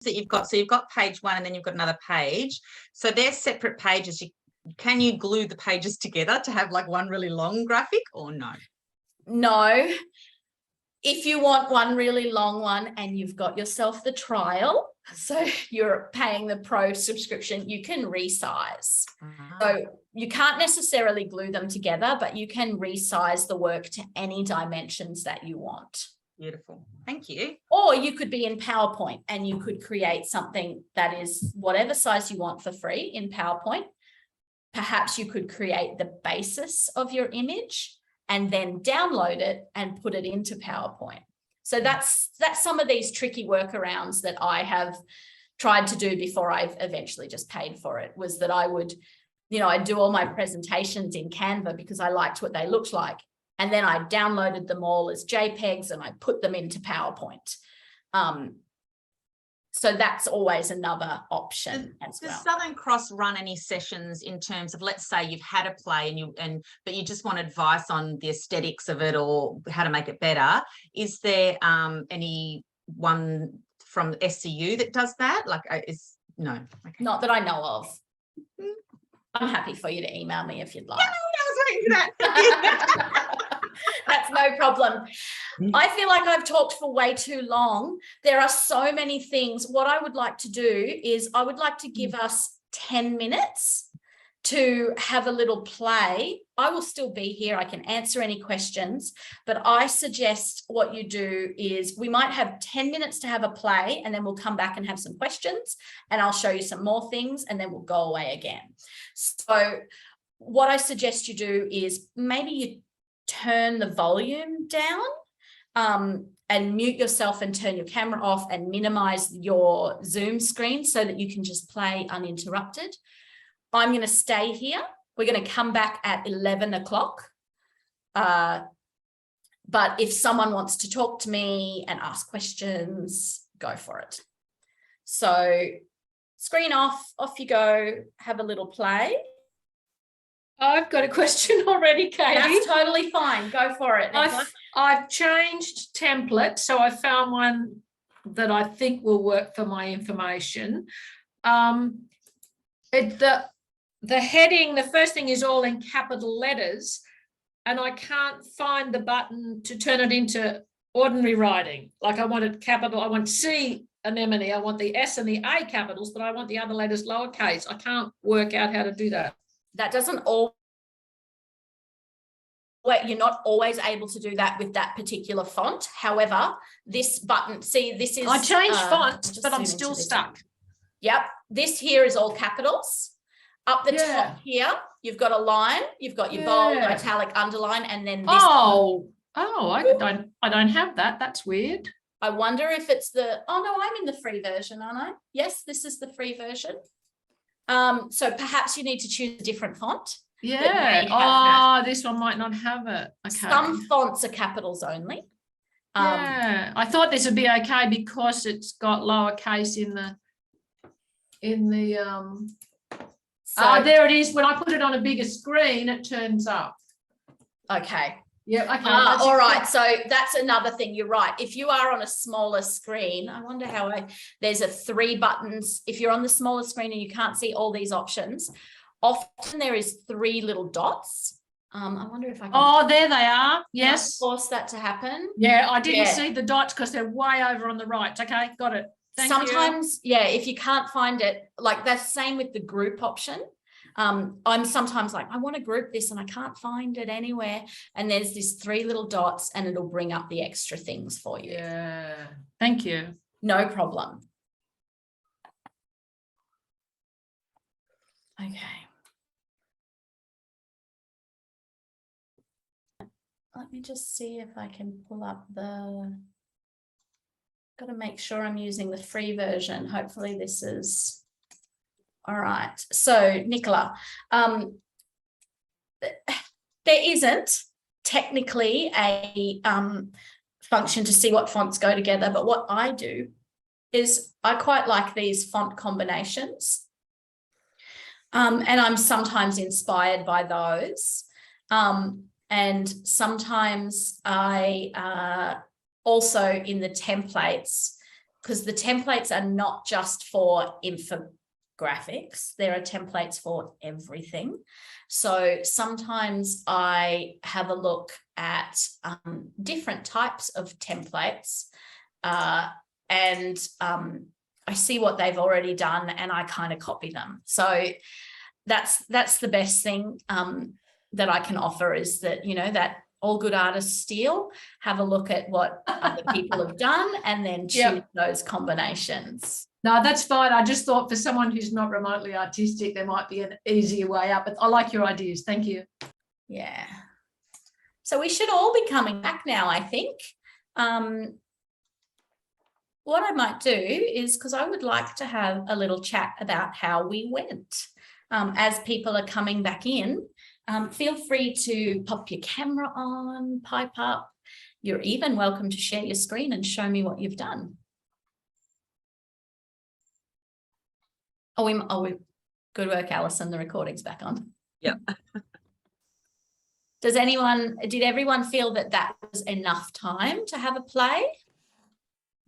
that you've got, so you've got page 1 and then you've got another page. So they're separate pages. Can you glue the pages together to have like one really long graphic or no? No. If you want one really long one and you've got yourself the trial, so you're paying the pro subscription, you can resize. So you can't necessarily glue them together, but you can resize the work to any dimensions that you want. Beautiful. Thank you. Or you could be in PowerPoint and you could create something that is whatever size you want for free in PowerPoint. Perhaps you could create the basis of your image and then download it and put it into PowerPoint. So that's some of these tricky workarounds that I have tried to do before I've eventually just paid for it, was that I would, I'd do all my presentations in Canva because I liked what they looked like. And then I downloaded them all as JPEGs and I put them into PowerPoint. So that's always another option as well. Does Southern Cross run any sessions in terms of, let's say you've had a play but you just want advice on the aesthetics of it or how to make it better? Is there any one from SCU that does that? No? Okay. Not that I know of. I'm happy for you to email me if you'd like. Yeah, I was waiting for that. That's no problem. I feel like I've talked for way too long. There are so many things. What I would like to do is I would like to give us 10 minutes to have a little play. I will still be here. I can answer any questions, but I suggest what you do is we might have 10 minutes to have a play and then we'll come back and have some questions and I'll show you some more things and then we'll go away again. So what I suggest you do is maybe you turn the volume down and mute yourself and turn your camera off and minimize your Zoom screen so that you can just play uninterrupted. I'm going to stay here. We're going to come back at 11 o'clock. But if someone wants to talk to me and ask questions, go for it. So screen off you go, have a little play. I've got a question already, Katie. That's totally fine. Go for it. I've changed template, so I found one that I think will work for my information. The heading, the first thing is all in capital letters, and I can't find the button to turn it into ordinary writing. Like I want it capital, I want C anemone, I want the S and the A capitals, but I want the other letters lowercase. I can't work out how to do that. That doesn't you're not always able to do that with that particular font. However, this button, see, this is... I changed fonts, but I'm still stuck. Yep. This here is all capitals. Up the top here, you've got a line, you've got your bold, italic, underline, and then this. I don't have that. That's weird. I wonder if it's no, I'm in the free version, aren't I? Yes, this is the free version. So perhaps you need to choose a different font. Yeah. This one might not have it. Okay. Some fonts are capitals only. I thought this would be okay because it's got lowercase in the there it is. When I put it on a bigger screen, it turns up. Okay. Yeah. Okay. All right. So that's another thing. You're right. If you are on a smaller screen, I wonder how there's 3 buttons. If you're on the smaller screen and you can't see all these options, often there is 3 little dots. I wonder if I can. Oh, there they are. Yes. Force that to happen. Yeah, I didn't see the dots because they're way over on the right. Okay, got it. Sometimes, if you can't find it, like that's the same with the group option. I'm sometimes like, I want to group this and I can't find it anywhere. And there's these 3 little dots and it'll bring up the extra things for you. Yeah. Thank you. No problem. Okay. Let me just see if I can pull up got to make sure I'm using the free version. Hopefully this is all right. So Nicola, there isn't technically a function to see what fonts go together, but what I do is I quite like these font combinations. And I'm sometimes inspired by those. And sometimes I also in the templates because the templates are not just for infographics, there are templates for everything. So sometimes I have a look at different types of templates and I see what they've already done and I kind of copy them. So that's the best thing that I can offer, is that, you know, that all good artists steal. Have a look at what other people have done and then choose those combinations. No, that's fine. I just thought for someone who's not remotely artistic, there might be an easier way up. But I like your ideas. Thank you. Yeah. So we should all be coming back now, I think. What I might do is, because I would like to have a little chat about how we went. As people are coming back in, feel free to pop your camera on, pipe up. You're even welcome to share your screen and show me what you've done. Oh, good work, Alison. The recording's back on. Yeah. Did everyone feel that that was enough time to have a play?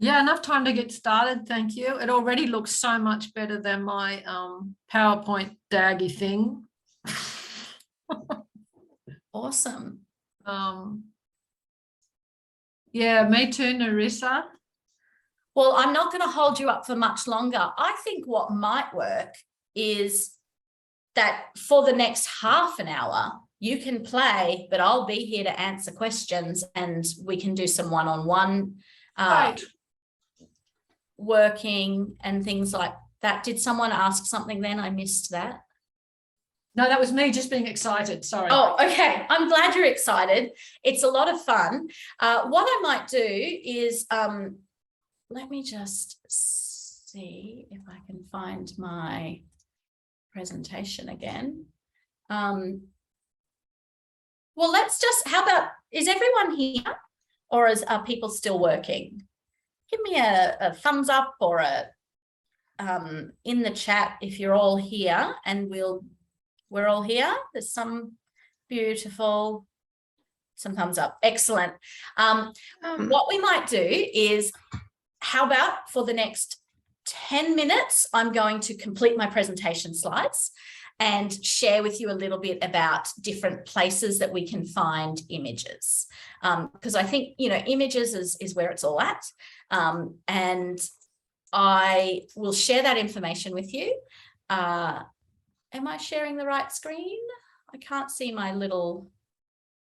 Yeah, enough time to get started. Thank you. It already looks so much better than my PowerPoint daggy thing. Awesome. Yeah, me too, Narissa. Well, I'm not going to hold you up for much longer. I think what might work is that for the next half an hour, you can play, but I'll be here to answer questions and we can do some one-on-one working and things like that. Did someone ask something then? I missed that. No, that was me just being excited. Sorry. Oh, okay. I'm glad you're excited. It's a lot of fun. What I might do is, let me just see if I can find my presentation again. Well, let's just, how about, is everyone here or are people still working? Give me a thumbs up or a in the chat if you're all here, and we're all here. There's some beautiful, some thumbs up. Excellent. What we might do is, how about for the next 10 minutes, I'm going to complete my presentation slides and share with you a little bit about different places that we can find images. Because I think, you know, images is where it's all at. And I will share that information with you. Am I sharing the right screen? I can't see my little,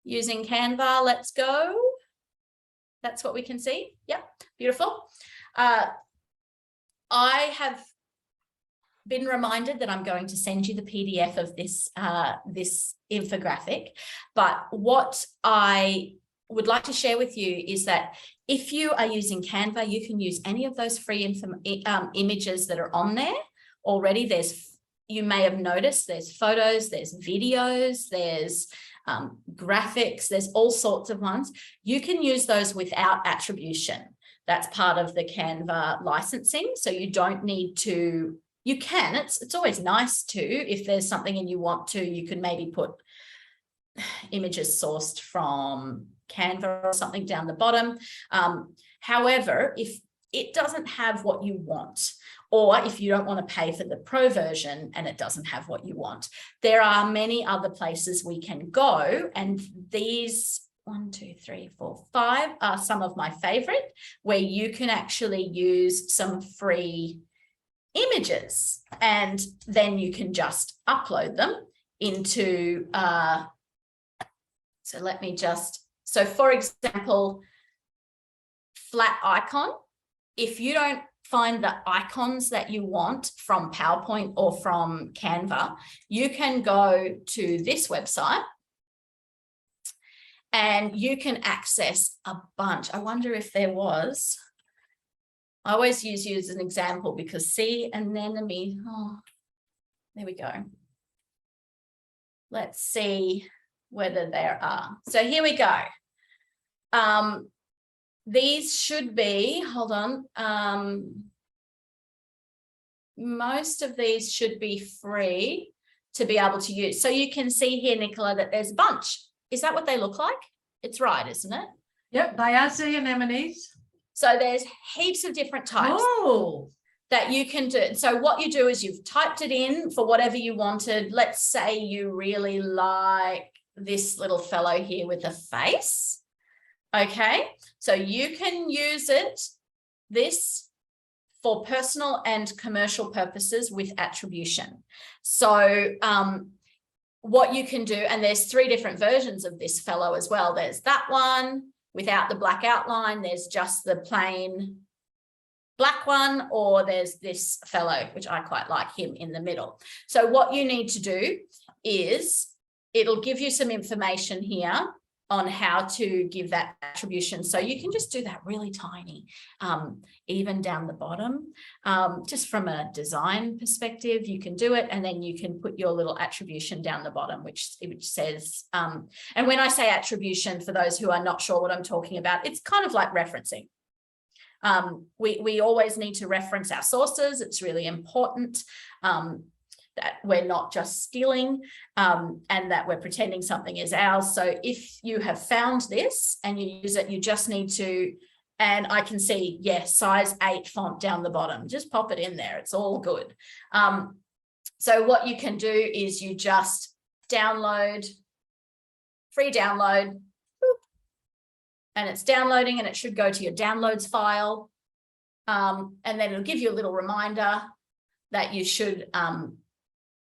using Canva, let's go. That's what we can see. Yep, beautiful. I have been reminded that I'm going to send you the PDF of this, this infographic. But what I would like to share with you is that if you are using Canva, you can use any of those free images that are on there already. You may have noticed there's photos, there's videos, there's graphics, there's all sorts of ones. You can use those without attribution. That's part of the Canva licensing. So you don't need to, you can, it's always nice to, if there's something and you want to, you can maybe put images sourced from Canva or something down the bottom. However, if it doesn't have what you want, or if you don't want to pay for the pro version and it doesn't have what you want, there are many other places we can go. And these 1, 2, 3, 4, 5 are some of my favorite, where you can actually use some free images and then you can just upload them into, so let me just, so for example, flat icon, if you don't find the icons that you want from PowerPoint or from Canva, you can go to this website and you can access a bunch. I wonder if there was, I always use you as an example because see an enemy, oh, there we go. Let's see whether there are. So here we go. These should be, hold on, most of these should be free to be able to use. So you can see here, Nicola, that there's a bunch. Is that what they look like? It's right, isn't it? Yep, they are sea anemones. So there's heaps of different types that you can do. So what you do is you've typed it in for whatever you wanted. Let's say you really like this little fellow here with a face. Okay, so you can use this for personal and commercial purposes with attribution. So what you can do, and there's 3 different versions of this fellow as well. There's that one without the black outline, there's just the plain black one, or there's this fellow, which I quite like him in the middle. So what you need to do is it'll give you some information here on how to give that attribution. So you can just do that really tiny, even down the bottom, just from a design perspective, you can do it. And then you can put your little attribution down the bottom, which says, and when I say attribution, for those who are not sure what I'm talking about, it's kind of like referencing. We always need to reference our sources. It's really important that we're not just stealing and that we're pretending something is ours. So if you have found this and you use it, you just need to, and I can see, yes, size 8 font down the bottom, just pop it in there. It's all good. So what you can do is you just download, free download, boop, and it's downloading and it should go to your downloads file. And then it'll give you a little reminder that you should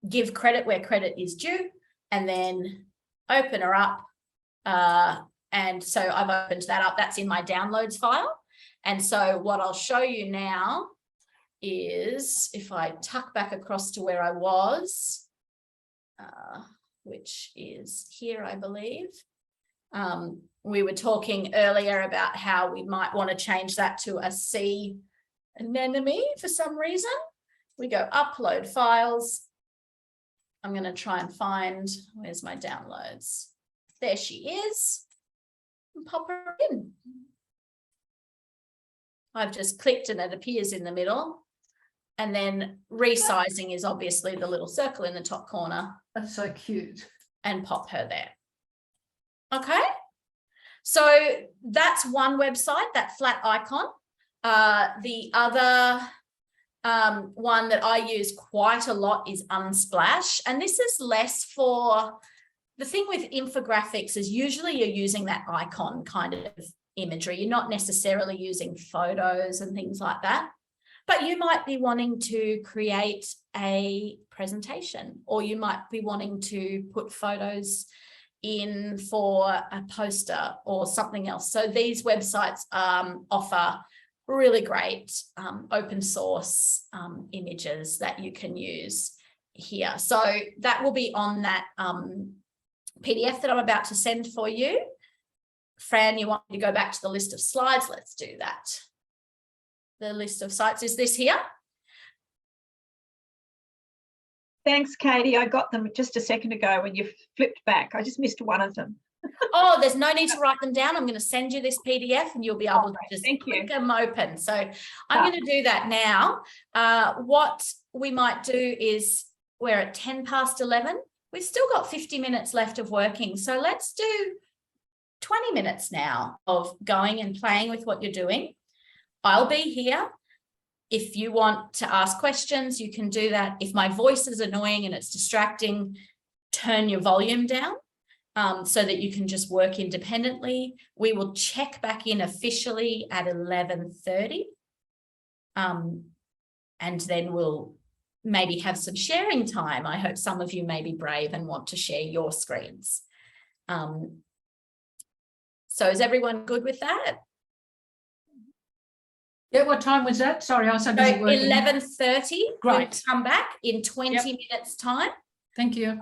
give credit where credit is due, and then open her up. And so I've opened that up. That's in my downloads file. And so what I'll show you now is if I tuck back across to where I was, which is here, I believe. We were talking earlier about how we might want to change that to a C anemone for some reason. We go upload files. I'm going to try and find, where's my downloads? There she is. And pop her in. I've just clicked and it appears in the middle. And then resizing is obviously the little circle in the top corner. That's so cute. And pop her there. Okay. So that's one website, that flat icon. The other one that I use quite a lot is Unsplash. And this is less for, the thing with infographics is usually you're using that icon kind of imagery. You're not necessarily using photos and things like that, but you might be wanting to create a presentation, or you might be wanting to put photos in for a poster or something else. So these websites offer really great open source images that you can use here. So that will be on that PDF that I'm about to send for you. Fran, you want me to go back to the list of slides? Let's do that. The list of sites is this here. Thanks, Katie. I got them just a second ago when you flipped back. I just missed one of them. Oh, there's no need to write them down. I'm going to send you this PDF and you'll be able to just click them open. So I'm going to do that now. What we might do is we're at 10 past 11. We've still got 50 minutes left of working. So let's do 20 minutes now of going and playing with what you're doing. I'll be here. If you want to ask questions, you can do that. If my voice is annoying and it's distracting, turn your volume down so that you can just work independently. We will check back in officially at 11:30. And then we'll maybe have some sharing time. I hope some of you may be brave and want to share your screens. So is everyone good with that? Yeah, what time was that? Sorry, I was so busy working. 11:30. Great. We'll come back in 20 minutes time. Thank you.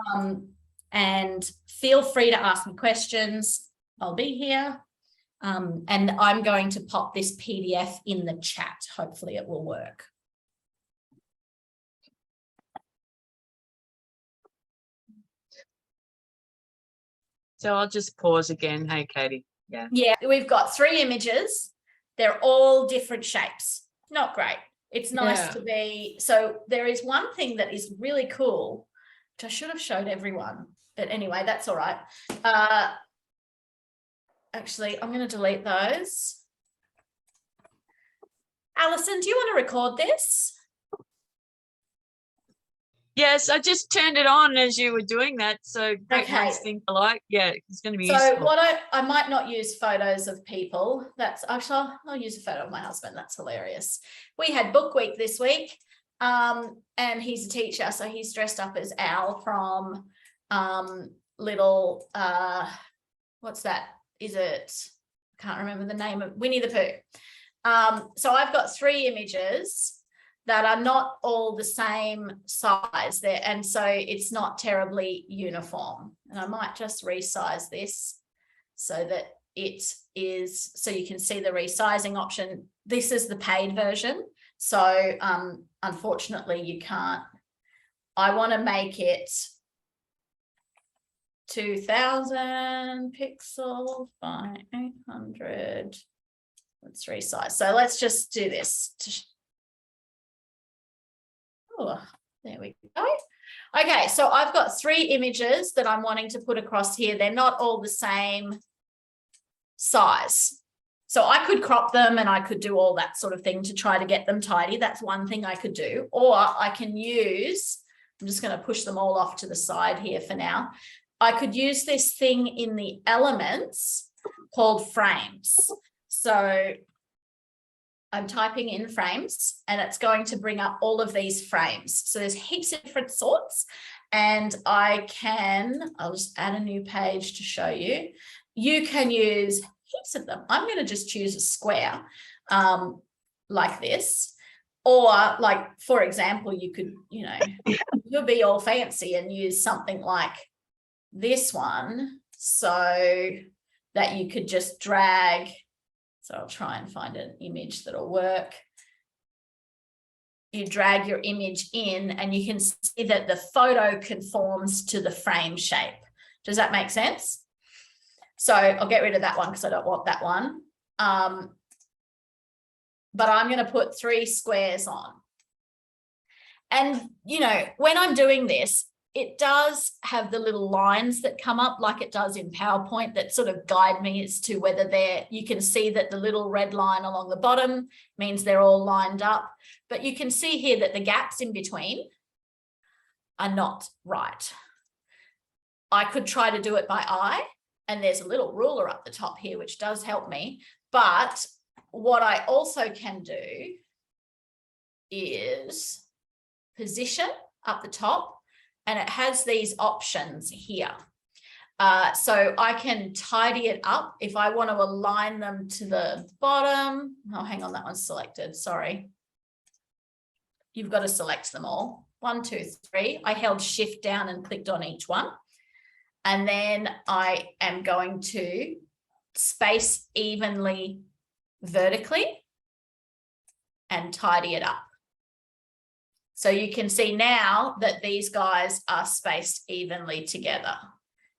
And feel free to ask me questions. I'll be here. And I'm going to pop this PDF in the chat. Hopefully it will work. So I'll just pause again. Hey, Katie. Yeah, we've got 3 images. They're all different shapes. Not great. It's nice to be. So there is one thing that is really cool, which I should have showed everyone. But anyway, that's all right. Actually, I'm going to delete those. Alison, do you want to record this? Yes, I just turned it on as you were doing that. So great Okay. minds think alike. Yeah, it's going to be So useful. what I might not use photos of people. That's actually, I'll use a photo of my husband. That's hilarious. We had book week this week, and he's a teacher, so he's dressed up as Al from little what's that? Is it? I can't remember the name of Winnie the Pooh. So I've got 3 images that are not all the same size there, and so it's not terribly uniform. And I might just resize this so that it is, so you can see the resizing option. This is the paid version, so unfortunately you can't. I want to make it 2000 pixels by 800. Let's resize. So let's just do this. Oh, there we go. Okay, so I've got 3 images that I'm wanting to put across here. They're not all the same size. So I could crop them and I could do all that sort of thing to try to get them tidy. That's one thing I could do. Or I can use, I'm just going to push them all off to the side here for now. I could use this thing in the elements called frames. So I'm typing in frames and it's going to bring up all of these frames. So there's heaps of different sorts, and I'll just add a new page to show you. You can use heaps of them. I'm going to just choose a square like this, or like, for example, you could, you'll be all fancy and use something like this one so that you could just drag. So I'll try and find an image that'll work. You drag your image in and you can see that the photo conforms to the frame shape. Does that make sense? So I'll get rid of that one because I don't want that one. But I'm going to put 3 squares on. And, when I'm doing this, it does have the little lines that come up like it does in PowerPoint that sort of guide me as to whether you can see that the little red line along the bottom means they're all lined up. But you can see here that the gaps in between are not right. I could try to do it by eye, and there's a little ruler up the top here, which does help me. But what I also can do is position up the top. And it has these options here. So I can tidy it up if I want to align them to the bottom. Oh, hang on, that one's selected. Sorry. You've got to select them all. 1, 2, 3. I held shift down and clicked on each one. And then I am going to space evenly vertically and tidy it up. So you can see now that these guys are spaced evenly together.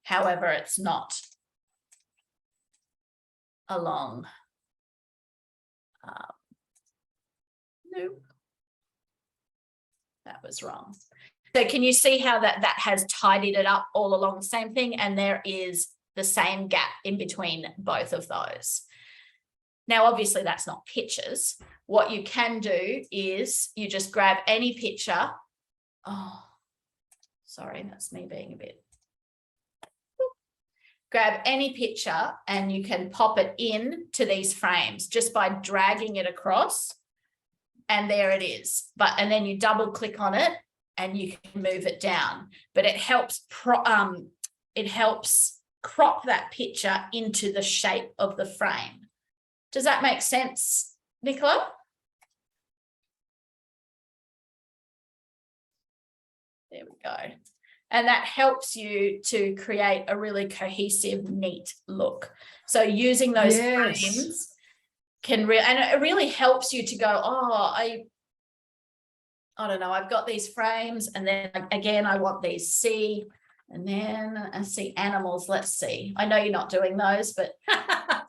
However, it's not along. Nope. That was wrong. So can you see how that has tidied it up all along the same thing? And there is the same gap in between both of those. Now, obviously, that's not pictures. What you can do is you just grab any picture. Oh, sorry, that's me being a bit. Grab any picture and you can pop it in to these frames just by dragging it across. And there it is. And then you double click on it and you can move it down. But it helps crop that picture into the shape of the frame. Does that make sense, Nicola? There we go. And that helps you to create a really cohesive, neat look. So using those frames and it really helps you to go, oh, I don't know, I've got these frames, and then again, I want these C, and then I see animals. Let's see. I know you're not doing those, but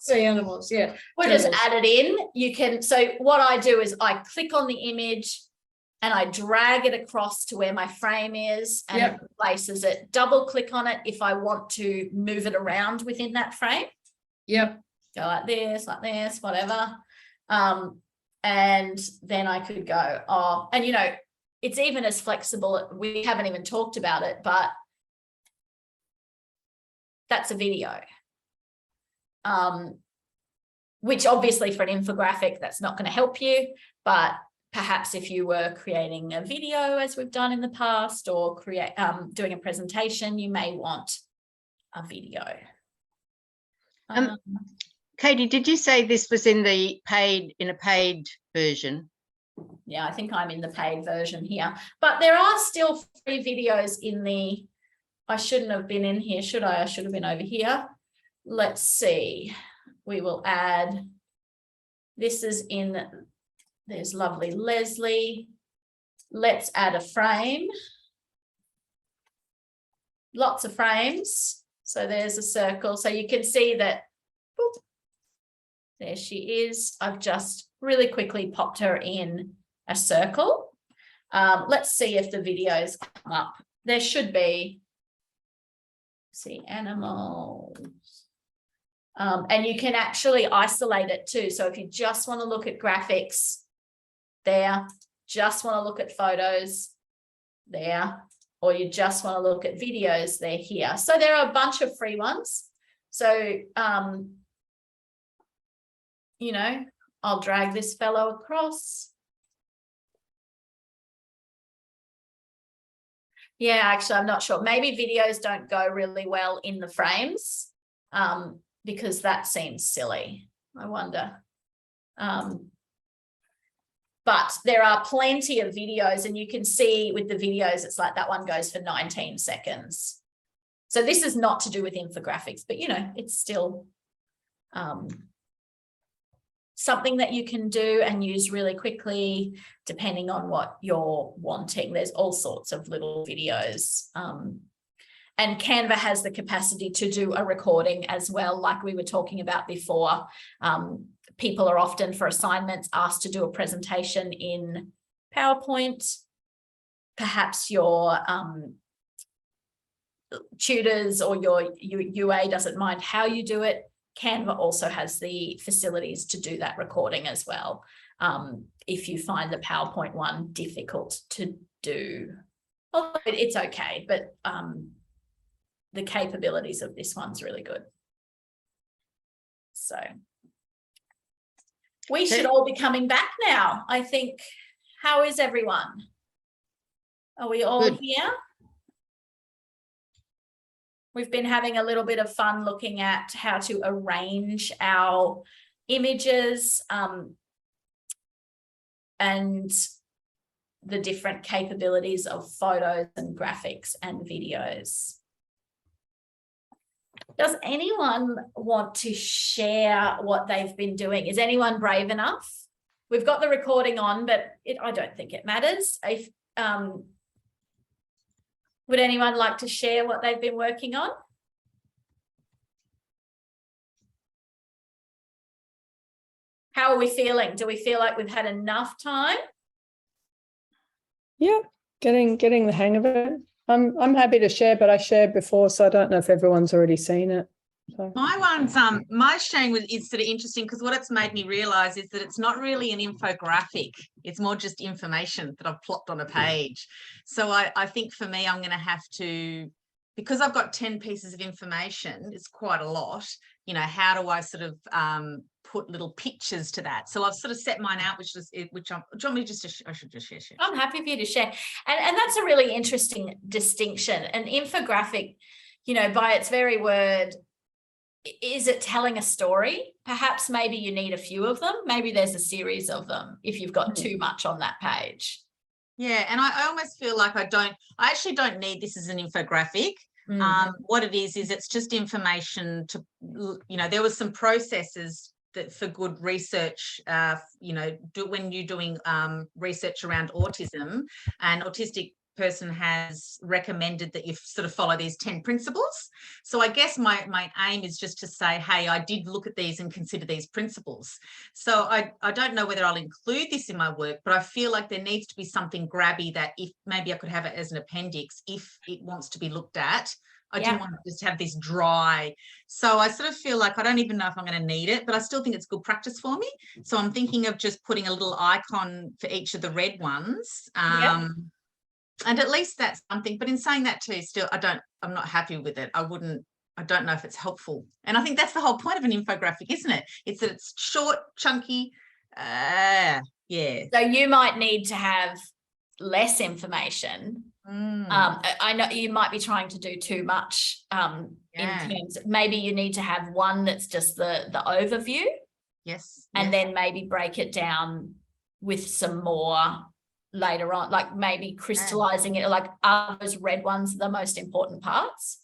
see animals, yeah. We'll just add it in. You can, so what I do is I click on the image and I drag it across to where my frame is, and it places it. Double click on it if I want to move it around within that frame. Yep. Go like this, whatever. And then I could go, oh, and you know, it's even as flexible. We haven't even talked about it, but that's a video. Which obviously for an infographic, that's not going to help you, but perhaps if you were creating a video as we've done in the past, or doing a presentation, you may want a video. Katie, did you say this was in a paid version? Yeah, I think I'm in the paid version here, but there are still free videos in the, I shouldn't have been in here, should I? I should have been over here. Let's see. We will add, this is in, there's lovely Leslie. Let's add a frame. Lots of frames. So there's a circle. So you can see that, boop, there she is. I've just really quickly popped her in a circle. Let's see if the videos come up. There should be, see, animals. And you can actually isolate it too. So if you just want to look at graphics, there, just want to look at photos, there, or you just want to look at videos, they're here. So there are a bunch of free ones. So, you know, I'll drag this fellow across. Yeah, actually, I'm not sure. Maybe videos don't go really well in the frames. Because that seems silly, I wonder. But there are plenty of videos, and you can see with the videos, it's like that one goes for 19 seconds. So this is not to do with infographics, but you know, it's still something that you can do and use really quickly, depending on what you're wanting. There's all sorts of little videos. And Canva has the capacity to do a recording as well, like we were talking about before. People are often, for assignments, asked to do a presentation in PowerPoint. Perhaps your tutors or your UA doesn't mind how you do it. Canva also has the facilities to do that recording as well, if you find the PowerPoint one difficult to do. Although it's okay, but the capabilities of this one's really good. So we should all be coming back now, I think. How is everyone? Are we all good here? We've been having a little bit of fun looking at how to arrange our images and the different capabilities of photos and graphics and videos. Does anyone want to share what they've been doing? Is anyone brave enough? We've got the recording on, but I don't think it matters. If would anyone like to share what they've been working on? How are we feeling? Do we feel like we've had enough time? Yeah, getting the hang of it. I'm happy to share, but I shared before, so I don't know if everyone's already seen it. So. My one's my sharing is sort of interesting because what it's made me realize is that it's not really an infographic. It's more just information that I've plopped on a page. So I think for me, I'm going to have to, because I've got 10 pieces of information, it's quite a lot. You know, how do I sort of put little pictures to that? So I've sort of set mine out, do you want me just to, I should just share. I'm happy for you to share. And that's a really interesting distinction. An infographic, you know, by its very word, is it telling a story? Perhaps maybe you need a few of them. Maybe there's a series of them if you've got too much on that page. Yeah, and I almost feel like I actually don't need this as an infographic. What it is it's just information to, you know, there was some processes that for good research, you know, when you're doing research around autism and autistic person has recommended that you sort of follow these 10 principles. So I guess my aim is just to say, hey, I did look at these and consider these principles. So I don't know whether I'll include this in my work, but I feel like there needs to be something grabby that if maybe I could have it as an appendix if it wants to be looked at. I didn't want to just have this dry. So I sort of feel like I don't even know if I'm going to need it, but I still think it's good practice for me. So I'm thinking of just putting a little icon for each of the red ones. And at least that's something. But in saying that too, still, I'm not happy with it. I don't know if it's helpful. And I think that's the whole point of an infographic, isn't it? It's that it's short, chunky. Yeah. So you might need to have less information. I know you might be trying to do too much in terms of, maybe you need to have one that's just the overview. Yes. And then maybe break it down with some more later on, like maybe crystallizing it, like are those red ones the most important parts?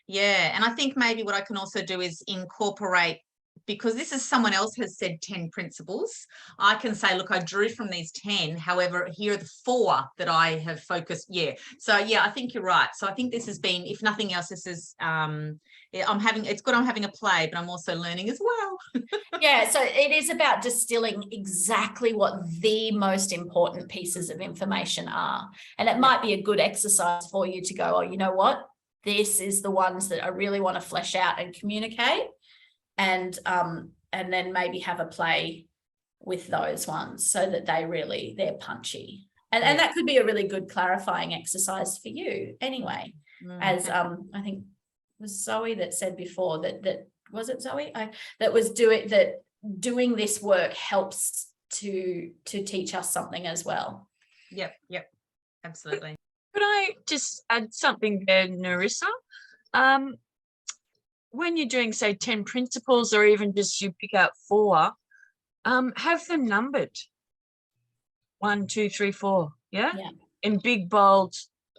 Yeah. And I think maybe what I can also do is incorporate, because this is someone else has said 10 principles. I can say, look, I drew from these 10. However, here are the 4 that I have focused. Yeah. So yeah, I think you're right. So I think this has been, if nothing else, this is it's good I'm having a play, but I'm also learning as well. Yeah. So it is about distilling exactly what the most important pieces of information are. And it might be a good exercise for you to go, oh, you know what? This is the ones that I really want to flesh out and communicate. And then maybe have a play with those ones so that they're punchy. And that could be a really good clarifying exercise for you anyway. As I think it was Zoe that said before that was it Zoe? That doing this work helps to teach us something as well. Yep, absolutely. Could I just add something there, Narissa? When you're doing, say, 10 principles, or even just you pick out 4, have them numbered. 1, 2, 3, 4. Yeah. In big, bold,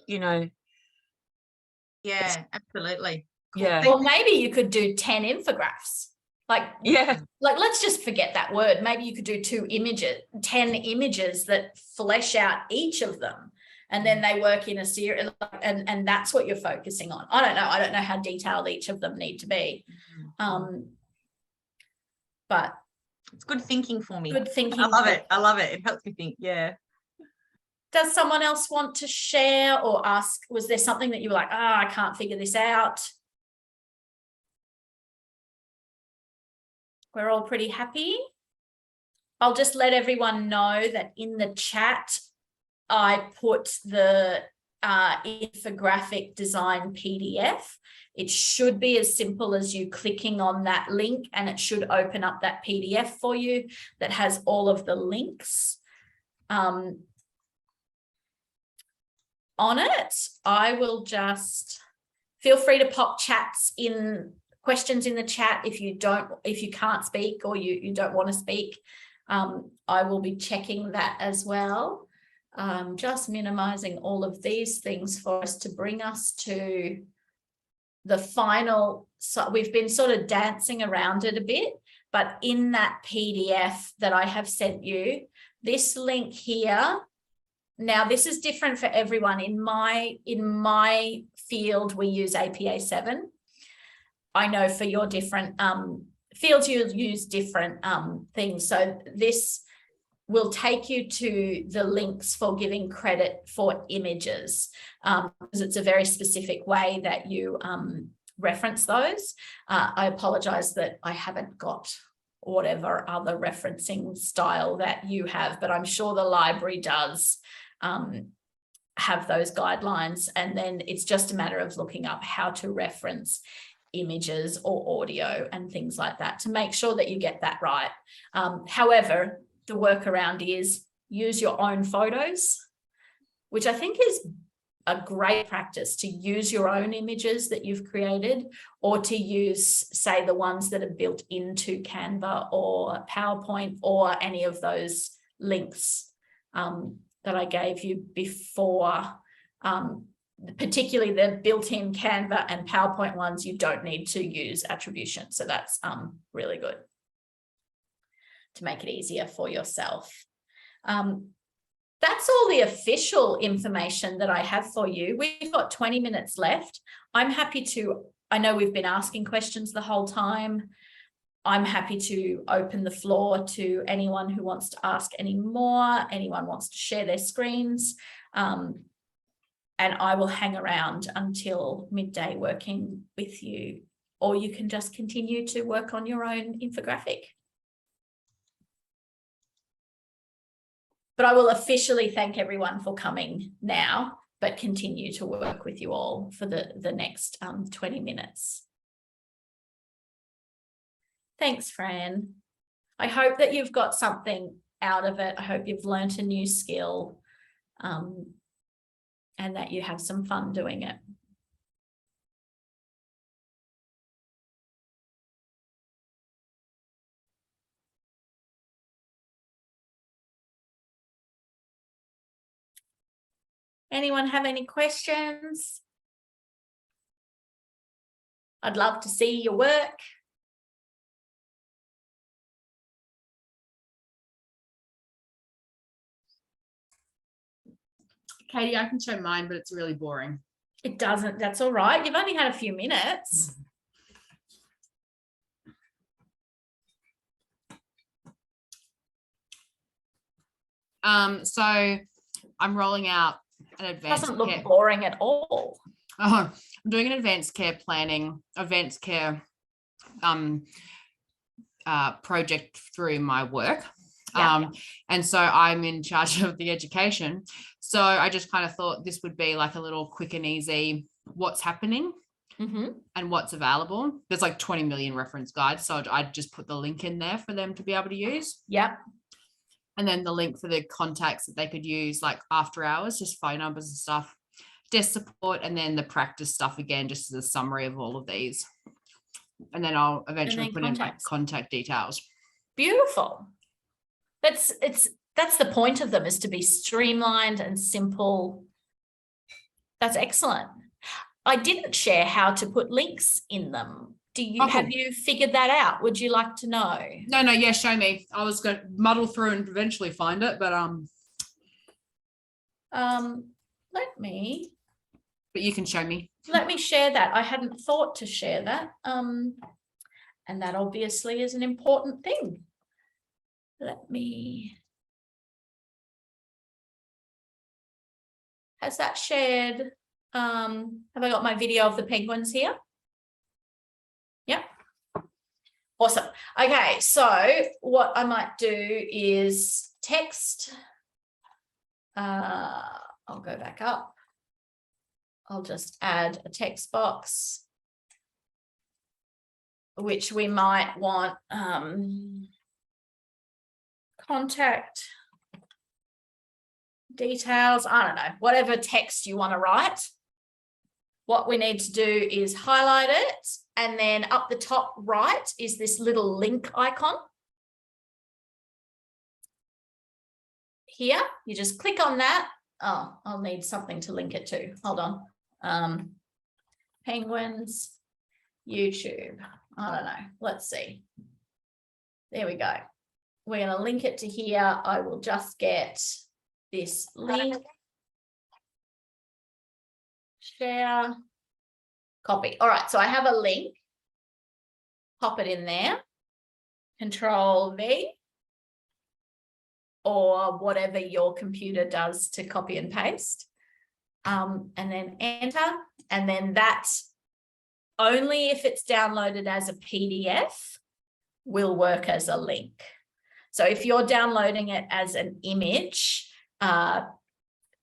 Yeah, absolutely. Yeah. Or maybe you could do 10 infographics. Like let's just forget that word. Maybe you could do 10 images that flesh out each of them. And then they work in a series, and that's what you're focusing on. I don't know how detailed each of them need to be. But it's good thinking for me. Good thinking. I love it. It helps me think. Yeah. Does someone else want to share or ask? Was there something that you were like, I can't figure this out? We're all pretty happy. I'll just let everyone know that in the chat, I put the infographic design PDF. It should be as simple as you clicking on that link, and it should open up that PDF for you that has all of the links on it. I will just feel free to pop questions in the chat if you can't speak or you don't want to speak. I will be checking that as well. Just minimizing all of these things for us to bring us to the final. So we've been sort of dancing around it a bit, but in that PDF that I have sent you, this link here, now this is different for everyone. In my field, we use APA 7. I know for your different fields, you'll use different things. So this will take you to the links for giving credit for images, because it's a very specific way that you reference those. I apologize that I haven't got whatever other referencing style that you have, but I'm sure the library does have those guidelines, and then it's just a matter of looking up how to reference images or audio and things like that to make sure that you get that right. However, the workaround is use your own photos, which I think is a great practice, to use your own images that you've created, or to use, say, the ones that are built into Canva or PowerPoint or any of those links that I gave you before. Particularly the built-in Canva and PowerPoint ones, you don't need to use attribution. So that's really good to make it easier for yourself. that's all the official information that I have for you. We've got 20 minutes left. I'm happy to, I know we've been asking questions the whole time. I'm happy to open the floor to anyone who wants to ask any more, anyone wants to share their screens. And I will hang around until midday working with you, or you can just continue to work on your own infographic. But I will officially thank everyone for coming now, but continue to work with you all for the next 20 minutes. Thanks, Fran. I hope that you've got something out of it. I hope you've learnt a new skill and that you have some fun doing it. Anyone have any questions? I'd love to see your work. Katie, I can show mine, but it's really boring. It doesn't, that's all right. You've only had a few minutes. So I'm rolling out an advanced Doesn't look care. boring at all. Oh, I'm doing an advanced care project through my work. Yeah. And so I'm in charge of the education. So I just kind of thought this would be like a little quick and easy what's happening and what's available. There's like 20 million reference guides. So I'd just put the link in there for them to be able to use. Yep. And then the link for the contacts that they could use, like after hours, just phone numbers and stuff, desk support, and then the practice stuff again, just as a summary of all of these. And then I'll eventually put in like contact details. Beautiful. That's the point of them, is to be streamlined and simple. That's excellent. I didn't share how to put links in them. Have you figured that out? Would you like to know? No, yeah, show me. I was going to muddle through and eventually find it, but but you can show me. Let me share that. I hadn't thought to share that. And that obviously is an important thing. Let me. Has that shared? Have I got my video of the penguins here? Yep. Awesome. Okay, so what I might do is text. I'll go back up. I'll just add a text box, which we might want contact details. I don't know, whatever text you want to write. What we need to do is highlight it, and then up the top right is this little link icon. Here, you just click on that. Oh, I'll need something to link it to. Hold on. Penguins, YouTube. I don't know. Let's see. There we go. We're going to link it to here. I will just get this link. Share, copy. All right, so I have a link. Pop it in there. Control V, or whatever your computer does to copy and paste. And then enter. And then that, only if it's downloaded as a PDF, will work as a link. So if you're downloading it as an image,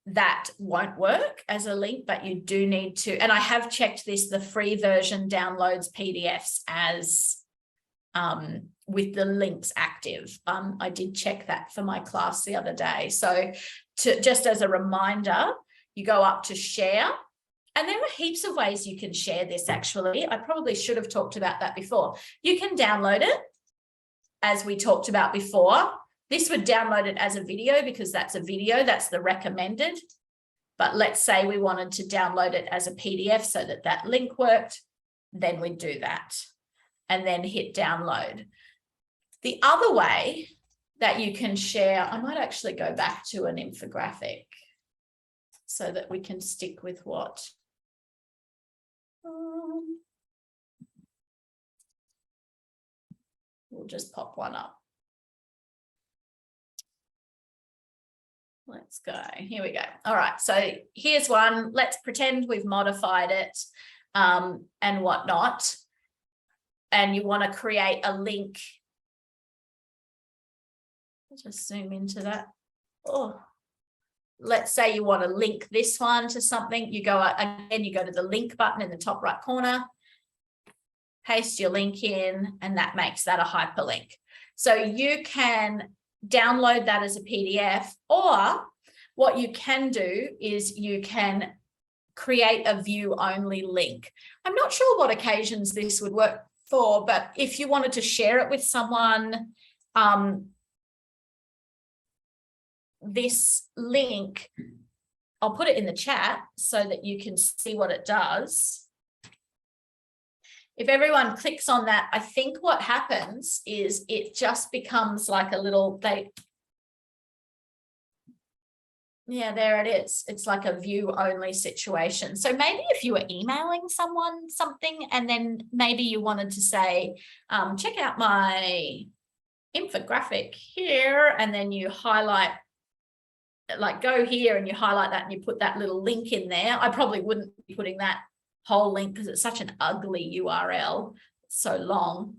that won't work as a link, but you do need to, and I have checked this, the free version downloads PDFs as with the links active. I did check that for my class the other day. So just as a reminder, you go up to share, and there are heaps of ways you can share this actually. I probably should have talked about that before. You can download it, as we talked about before. This would download it as a video because that's a video, that's the recommended. But let's say we wanted to download it as a PDF so that that link worked, then we'd do that and then hit download. The other way that you can share. I might actually go back to an infographic so that we can stick with what. We'll just pop one up. Let's go. Here we go. All right. So here's one. Let's pretend we've modified it and whatnot. And you want to create a link. I'll just zoom into that. Oh, let's say you want to link this one to something. You go again, you go to the link button in the top right corner, paste your link in, and that makes that a hyperlink. So you can download that as a PDF, or what you can do is you can create a view only link. I'm not sure what occasions this would work for, but if you wanted to share it with someone, this link, I'll put it in the chat so that you can see what it does. If everyone clicks on that, I think what happens is it just becomes like a little, yeah, there it is. It's like a view only situation. So maybe if you were emailing someone something and then maybe you wanted to say, check out my infographic here, and then you highlight, like go here and you highlight that and you put that little link in there. I probably wouldn't be putting that whole link because it's such an ugly URL, so long.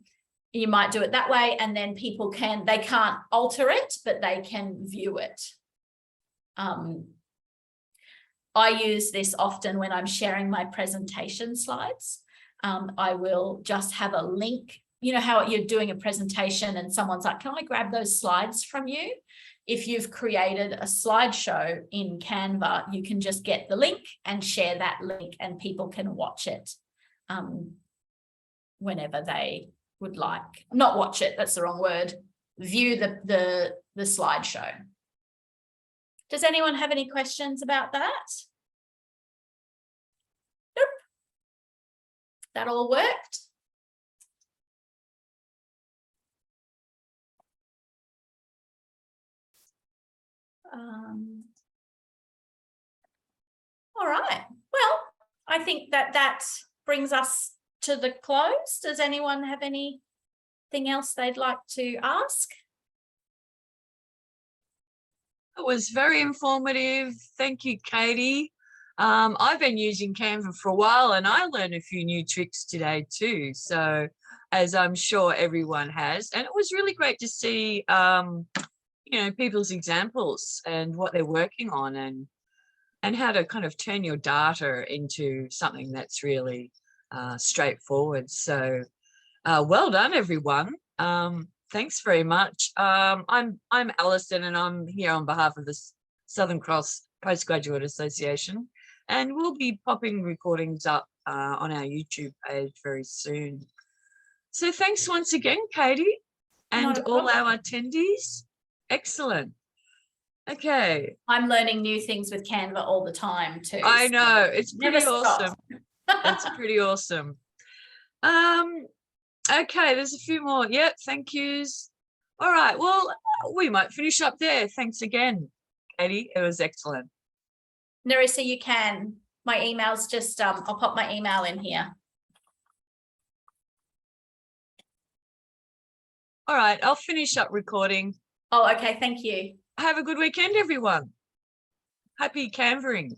You might do it that way, and then people can, they can't alter it, but they can view it. I use this often when I'm sharing my presentation slides. I will just have a link. You know how you're doing a presentation and someone's like, can I grab those slides from you? If you've created a slideshow in Canva, you can just get the link and share that link, and people can watch it whenever they would like. Not watch it, that's the wrong word. View the slideshow. Does anyone have any questions about that? Nope. That all worked? All right. Well, I think that brings us to the close. Does anyone have anything else they'd like to ask? It was very informative. Thank you, Katie. I've been using Canva for a while and I learned a few new tricks today too. So as I'm sure everyone has, and it was really great to see, you know, people's examples and what they're working on, and how to kind of turn your data into something that's really straightforward. So well done, everyone. Thanks very much. I'm Alison, and I'm here on behalf of the Southern Cross Postgraduate Association, and we'll be popping recordings up on our YouTube page very soon. So thanks once again, Katie, and all our attendees. Excellent. Okay. I'm learning new things with Canva all the time too. I know, it's pretty awesome. Stop. It's pretty awesome. Okay, there's a few more. Yep, thank yous. All right, well, we might finish up there. Thanks again, Katie. It was excellent. Nerissa, you can. My email's just, I'll pop my email in here. All right, I'll finish up recording. Oh, okay, thank you. Have a good weekend, everyone. Happy Canvering.